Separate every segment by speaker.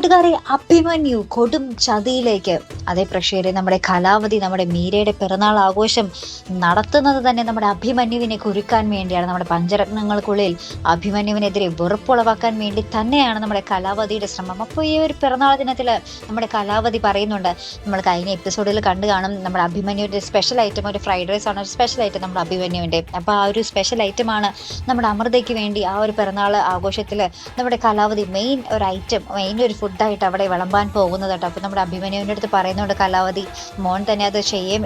Speaker 1: കൂട്ടുകാരെ, അഭിമന്യു കൊടും ചതിയിലേക്ക്. അതേ പ്രേക്ഷകരെ, നമ്മുടെ കലാവതി നമ്മുടെ മീരയുടെ പിറന്നാൾ ആഘോഷം നടത്തുന്നത് തന്നെ നമ്മുടെ അഭിമന്യുവിനെ കുരുക്കാൻ വേണ്ടിയാണ്. നമ്മുടെ പഞ്ചരത്നങ്ങൾക്കുള്ളിൽ അഭിമന്യുവിനെതിരെ വെറുപ്പുളവാക്കാൻ വേണ്ടി തന്നെയാണ് നമ്മുടെ കലാവതിയുടെ ശ്രമം. അപ്പോൾ ഈ ഒരു പിറന്നാൾ ദിനത്തിൽ നമ്മുടെ കലാവതി പറയുന്നുണ്ട്, നമ്മൾ കഴിഞ്ഞ എപ്പിസോഡിൽ കണ്ടു കാണും, നമ്മുടെ അഭിമന്യുവിൻ്റെ സ്പെഷ്യൽ ഐറ്റം ഒരു ഫ്രൈഡ് റൈസ് ആണ്, ഒരു സ്പെഷ്യൽ ഐറ്റം നമ്മുടെ അഭിമന്യുവിൻ്റെ. അപ്പോൾ ആ ഒരു സ്പെഷ്യൽ ഐറ്റമാണ് നമ്മുടെ അമൃതയ്ക്ക് വേണ്ടി ആ ഒരു പിറന്നാൾ ആഘോഷത്തിൽ നമ്മുടെ കലാവതി മെയിൻ ഒരു ഫുഡായിട്ട് അവിടെ വിളമ്പാൻ പോകുന്നത് കേട്ടോ. അപ്പോൾ നമ്മുടെ അഭിമന്യുവിൻ്റെ അടുത്ത് പറയുന്നുണ്ട് കലാവതി, മോൻ തന്നെ അത്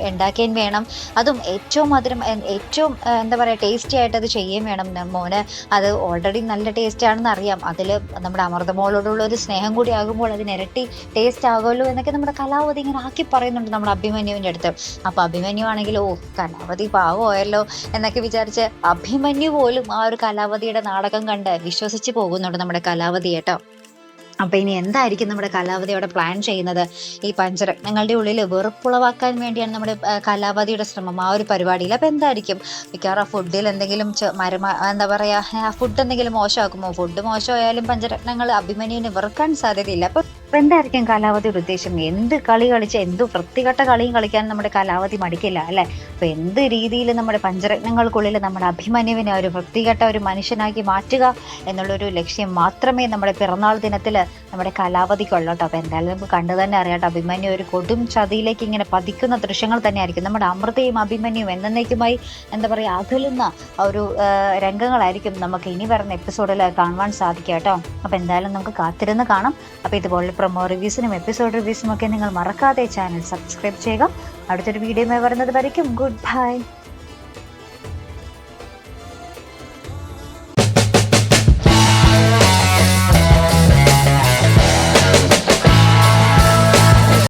Speaker 1: ഉണ്ടാക്കുകയും വേണം, അതും ഏറ്റവും മധുരം ഏറ്റവും എന്താ പറയുക ടേസ്റ്റി ആയിട്ട് അത് ചെയ്യുകയും വേണം. മോന് അത് ഓൾറെഡി നല്ല ടേസ്റ്റ് ആണെന്ന് അറിയാം, അതിൽ നമ്മുടെ അമൃതമോളോടുള്ള ഒരു സ്നേഹം കൂടി ആകുമ്പോൾ അതിന് ഇരട്ടി ടേസ്റ്റ് ആകുമല്ലോ എന്നൊക്കെ നമ്മുടെ കലാവതി ഇങ്ങനെ ആക്കി പറയുന്നുണ്ട് നമ്മുടെ അഭിമന്യുവിൻ്റെ അടുത്ത്. അപ്പോൾ അഭിമന്യു ആണെങ്കിൽ കലാവതി പാവമായല്ലോ എന്നൊക്കെ വിചാരിച്ച് അഭിമന്യു പോലും ആ ഒരു കലാവതിയുടെ നാടകം കണ്ട് വിശ്വസിച്ച് പോകുന്നുണ്ട് നമ്മുടെ കലാവതി കേട്ടോ. അപ്പോൾ ഇനി എന്തായിരിക്കും നമ്മുടെ കലാവതി അവിടെ പ്ലാൻ ചെയ്യുന്നത്? ഈ പഞ്ചരത്നങ്ങളുടെ ഉള്ളിൽ വെറുപ്പുളവാക്കാൻ വേണ്ടിയാണ് നമ്മുടെ കലാവതിയുടെ ശ്രമം ആ ഒരു പരിപാടിയിൽ. അപ്പോൾ എന്തായിരിക്കും മിക്കവാറും ആ ഫുഡിൽ എന്തെങ്കിലും എന്താ പറയുക, ഫുഡ് എന്തെങ്കിലും മോശമാക്കുമോ? ഫുഡ് മോശമായാലും പഞ്ചരത്നങ്ങൾ അഭിമന്യുവിനെ വെറുക്കാൻ സാധ്യതയില്ല. അപ്പോൾ എന്തായിരിക്കും കലാവതിയുടെ ഉദ്ദേശം? എന്ത് കളി കളിച്ച് എന്ത് വൃത്തികെട്ട കളിയും കളിക്കാൻ നമ്മുടെ കലാവതി മടിക്കില്ല അല്ലേ? അപ്പോൾ എന്ത് രീതിയിൽ നമ്മുടെ പഞ്ചരത്നങ്ങൾക്കുള്ളിൽ നമ്മുടെ അഭിമന്യുവിനെ ഒരു വൃത്തികെട്ട ഒരു മനുഷ്യനാക്കി മാറ്റുക എന്നുള്ളൊരു ലക്ഷ്യം മാത്രമേ നമ്മുടെ പിറന്നാൾ ദിനത്തിൽ നമ്മുടെ കലാവതിക്കുള്ളൂ കേട്ടോ. അപ്പോൾ എന്തായാലും നമുക്ക് കണ്ടു തന്നെ അറിയാട്ടോ, അഭിമന്യു ഒരു കൊടും ചതിയിലേക്ക് ഇങ്ങനെ പതിക്കുന്ന ദൃശ്യങ്ങൾ തന്നെയായിരിക്കും. നമ്മുടെ അമൃതയും അഭിമന്യുവും എന്നേക്കുമായി എന്താ പറയുക അകലുന്ന ഒരു രംഗങ്ങളായിരിക്കും നമുക്ക് ഇനി വരുന്ന എപ്പിസോഡിൽ കാണുവാൻ സാധിക്കുക കേട്ടോ. അപ്പോൾ എന്തായാലും നമുക്ക് കാത്തിരുന്ന് കാണാം. അപ്പോൾ ഇതുപോലെ പ്രൊമോ റിവ്യൂസിനും എപ്പിസോഡ് റിവ്യൂസിനും ഒക്കെ നിങ്ങൾ മറക്കാതെ ചാനൽ സബ്സ്ക്രൈബ് ചെയ്യുക. അടുത്തൊരു വീഡിയോയുമായി വരുന്നത് വരയ്ക്കും ഗുഡ് ബൈ.